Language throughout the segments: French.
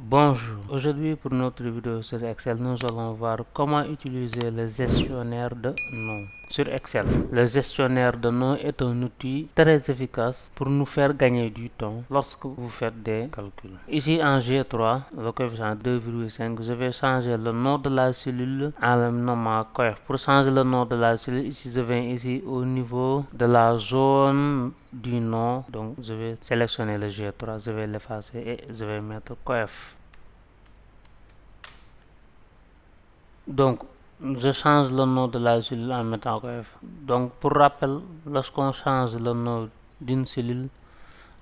Bonjour, aujourd'hui pour notre vidéo sur Excel, nous allons voir comment utiliser le gestionnaire de noms sur Excel. Le gestionnaire de noms est un outil très efficace pour nous faire gagner du temps lorsque vous faites des calculs. Ici en G3, le coefficient 2,5, je vais changer le nom de la cellule en le nommant coef. Pour changer le nom de la cellule, ici je viens ici au niveau de la zone du nom, donc je vais sélectionner le G3, je vais l'effacer et je vais mettre coef. Donc je change le nom de la cellule en mettant coef. Donc pour rappel, lorsqu'on change le nom d'une cellule,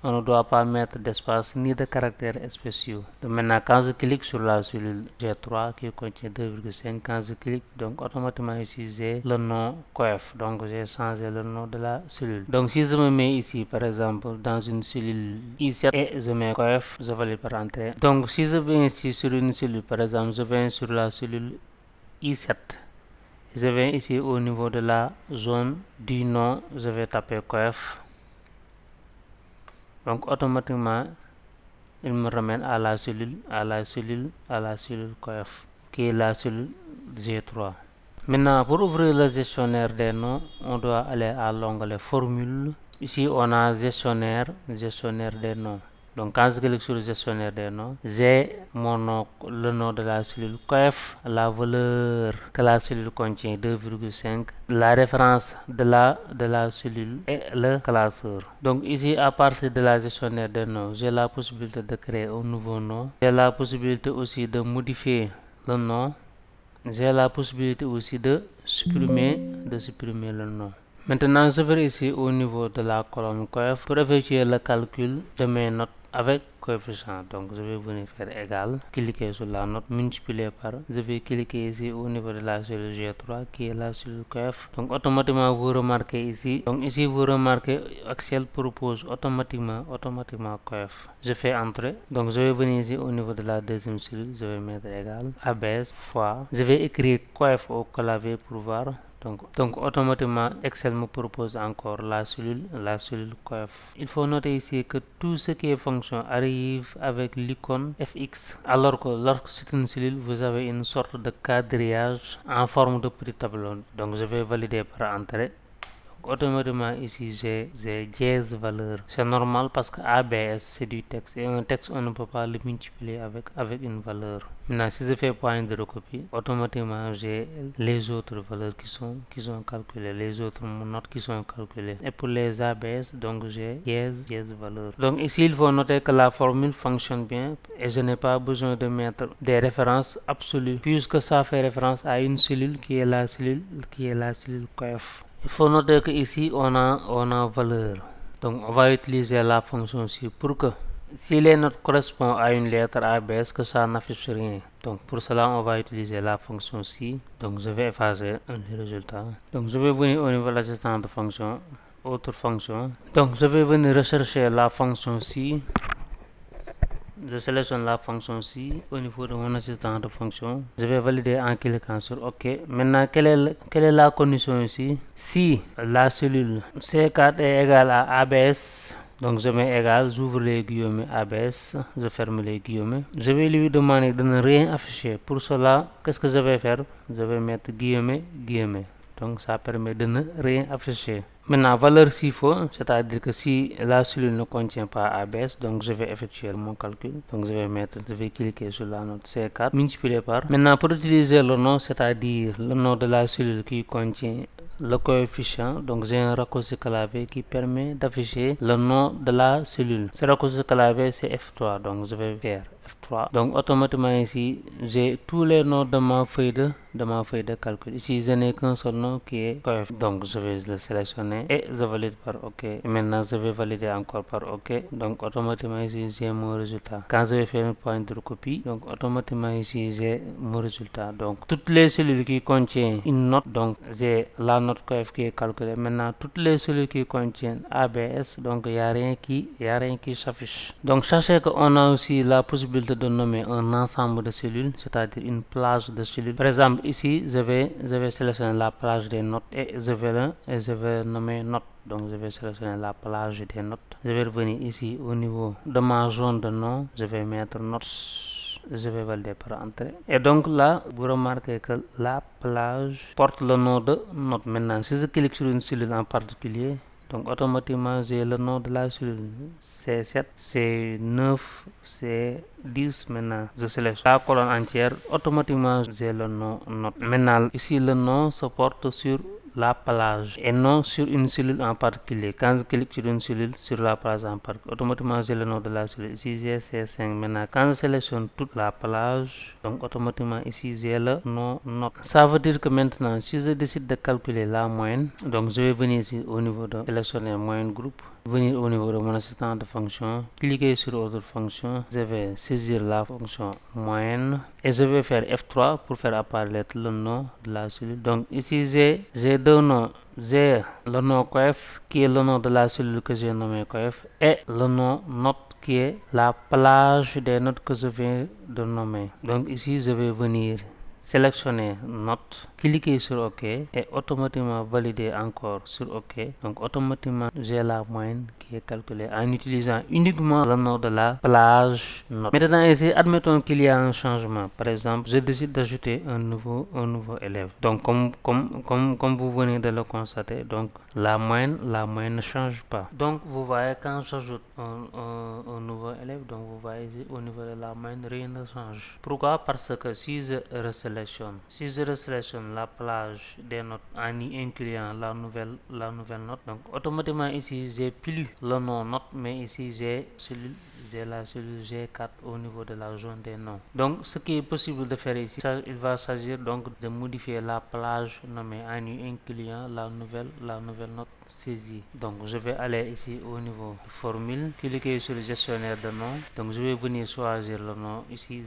on ne doit pas mettre d'espace ni de caractères spéciaux. Donc maintenant, quand je clique sur la cellule G3 qui contient 2,5, quand je clique, donc automatiquement ici j'ai le nom coef. Donc j'ai changé le nom de la cellule. Donc si je me mets ici par exemple dans une cellule I7 et je mets coef, je valide par entrée. Donc si je viens ici sur une cellule, par exemple je viens sur la cellule I7, je viens ici au niveau de la zone du nom, je vais taper coef. Donc automatiquement il me ramène à la cellule coef qui est la cellule G3. Maintenant pour ouvrir le gestionnaire des noms, on doit aller à l'onglet formule. Ici on a gestionnaire des noms. Donc quand je clique sur le gestionnaire des noms, j'ai mon nom, le nom de la cellule coef, la valeur que la cellule contient 2,5, la référence de la cellule et le classeur. Donc ici à partir de la gestionnaire des noms, j'ai la possibilité de créer un nouveau nom. J'ai la possibilité aussi de modifier le nom. J'ai la possibilité aussi de supprimer le nom. Maintenant, je vais ici au niveau de la colonne coef pour effectuer le calcul de mes notes avec coefficient. Donc, je vais venir faire égal, cliquer sur la note, multiplier par. Je vais cliquer ici au niveau de la cellule G3 qui est la cellule coef. Donc, automatiquement, vous remarquez ici. Donc, ici, vous remarquez Excel propose automatiquement coef. Je fais entrer. Donc, je vais venir ici au niveau de la deuxième cellule. Je vais mettre égal, abaisse, fois. Je vais écrire coef au clavier pour voir. Donc automatiquement Excel me propose encore la cellule coef. Il faut noter ici que tout ce qui est fonction arrive avec l'icône FX, alors que lorsque c'est une cellule, vous avez une sorte de quadrillage en forme de petit tableau. Donc je vais valider par entrée. Automatiquement ici j'ai dièse valeur. C'est normal parce que ABS c'est du texte et un texte on ne peut pas le multiplier avec une valeur. Maintenant si je fais point de recopie, automatiquement j'ai les autres valeurs qui sont calculées, les autres notes qui sont calculées. Et pour les ABS, donc j'ai dièse valeur. Donc ici il faut noter que la formule fonctionne bien et je n'ai pas besoin de mettre des références absolues puisque ça fait référence à une cellule qui est la cellule coef. Il faut noter que ici on a valeur. Donc on va utiliser la fonction si pour que si les notes correspondent à une lettre ABS, que ça n'affiche rien. Donc pour cela on va utiliser la fonction si. Donc je vais effacer le résultat. Donc je vais venir au niveau de l'assistant de fonction, autre fonction. Donc je vais venir rechercher la fonction si. Je sélectionne la fonction si au niveau de mon assistant de fonction. Je vais valider en cliquant sur OK. Maintenant, quelle est la condition ici? Si la cellule C4 est égale à ABS, donc je mets égal, j'ouvre les guillemets ABS, je ferme les guillemets. Je vais lui demander de ne rien afficher. Pour cela, qu'est-ce que je vais faire? Je vais mettre guillemets. Donc ça permet de ne rien afficher. Maintenant, valeur s'il faut, c'est-à-dire que si la cellule ne contient pas ABS, donc je vais effectuer mon calcul. Donc je vais cliquer sur la note C4, multiplier par. Maintenant, pour utiliser le nom, c'est-à-dire le nom de la cellule qui contient le coefficient, donc j'ai un raccourci clavier qui permet d'afficher le nom de la cellule. Ce raccourci clavier c'est F3, donc je vais faire F3. Donc automatiquement ici, j'ai tous les noms de ma feuille de calcul. Ici, je n'ai qu'un seul nom qui est coef. Donc je vais le sélectionner et je valide par OK. Et maintenant, je vais valider encore par OK. Donc automatiquement ici, j'ai mon résultat. Quand je vais faire une pointe de recopie, donc automatiquement ici, j'ai mon résultat. Donc toutes les cellules qui contiennent une note, donc j'ai la note coef qui est calculée. Maintenant, toutes les cellules qui contiennent ABS, donc il n'y a rien qui s'affiche. Donc sachez qu'on a aussi la possibilité de nommer un ensemble de cellules, c'est-à-dire une plage de cellules. Par exemple, ici, je vais sélectionner la plage des notes et je vais nommer notes. Donc je vais sélectionner la plage des notes. Je vais revenir ici au niveau de ma zone de nom. Je vais mettre notes. je vais valider par entrée. Et donc là, vous remarquez que la plage porte le nom de note. Maintenant, si je clique sur une cellule en particulier, donc automatiquement j'ai le nom de la cellule C7, C9, C10. Maintenant je sélectionne la colonne entière, automatiquement j'ai le nom note. Maintenant ici le nom se porte sur la plage et non sur une cellule en particulier. Quand je clique sur une cellule sur la plage en particulier, automatiquement j'ai le nom de la cellule. Ici j'ai C5. Maintenant quand je sélectionne toute la plage, donc automatiquement ici j'ai le nom note. Ça veut dire que maintenant si je décide de calculer la moyenne, donc je vais venir ici au niveau de sélectionner moyenne groupe, venir au niveau de mon assistant de fonction, cliquer sur autre fonction, je vais saisir la fonction moyenne et je vais faire F3 pour faire apparaître le nom de la cellule. Donc ici j'ai deux noms, j'ai le nom coef qui est le nom de la cellule que j'ai nommé coef et le nom note qui est la plage des notes que je viens de nommer. Donc ici je vais venir sélectionner note, cliquer sur OK et automatiquement valider encore sur OK. Donc automatiquement j'ai la moyenne qui est calculée en utilisant uniquement le nom de la plage note. Maintenant ici, admettons qu'il y a un changement. Par exemple, je décide d'ajouter un nouveau élève. Donc comme vous venez de le constater, donc la moyenne ne change pas. Donc vous voyez quand j'ajoute un nouveau élève, donc vous voyez ici au niveau de la moyenne rien ne change. Pourquoi? Parce que si je resélectionne la plage des notes en y incluant la nouvelle note, donc automatiquement ici j'ai plus le nom note, mais ici j'ai la cellule G4 au niveau de la zone des noms. Donc ce qui est possible de faire ici, il va s'agir donc de modifier la plage nommée en y incluant la nouvelle note saisie. Donc je vais aller ici au niveau de formule, cliquer sur le gestionnaire de nom. Donc je vais venir choisir le nom. Ici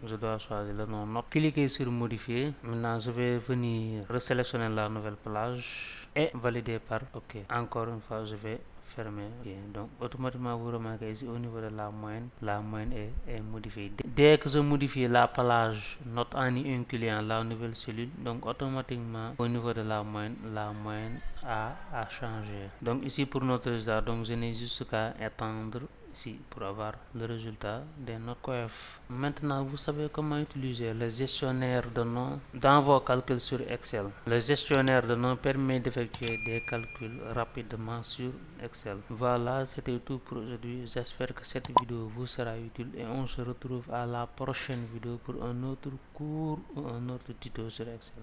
je dois choisir le nom note. Cliquer sur modifier. Maintenant je vais venir resélectionner la nouvelle plage et valider par OK. Encore une fois je vais fermer. Donc automatiquement vous remarquez ici au niveau de la moyenne est modifiée. Dès que je modifie la plage note en y incluant la nouvelle cellule, donc automatiquement au niveau de la moyenne a changé. Donc ici pour notre résultat, donc je n'ai juste qu'à étendre ici pour avoir le résultat des notes coef. Maintenant vous savez comment utiliser le gestionnaire de nom dans vos calculs sur Excel. Le gestionnaire de nom permet d'effectuer des calculs rapidement sur Excel. Voilà, c'était tout pour aujourd'hui. J'espère que cette vidéo vous sera utile et on se retrouve à la prochaine vidéo pour un autre cours ou un autre tuto sur Excel.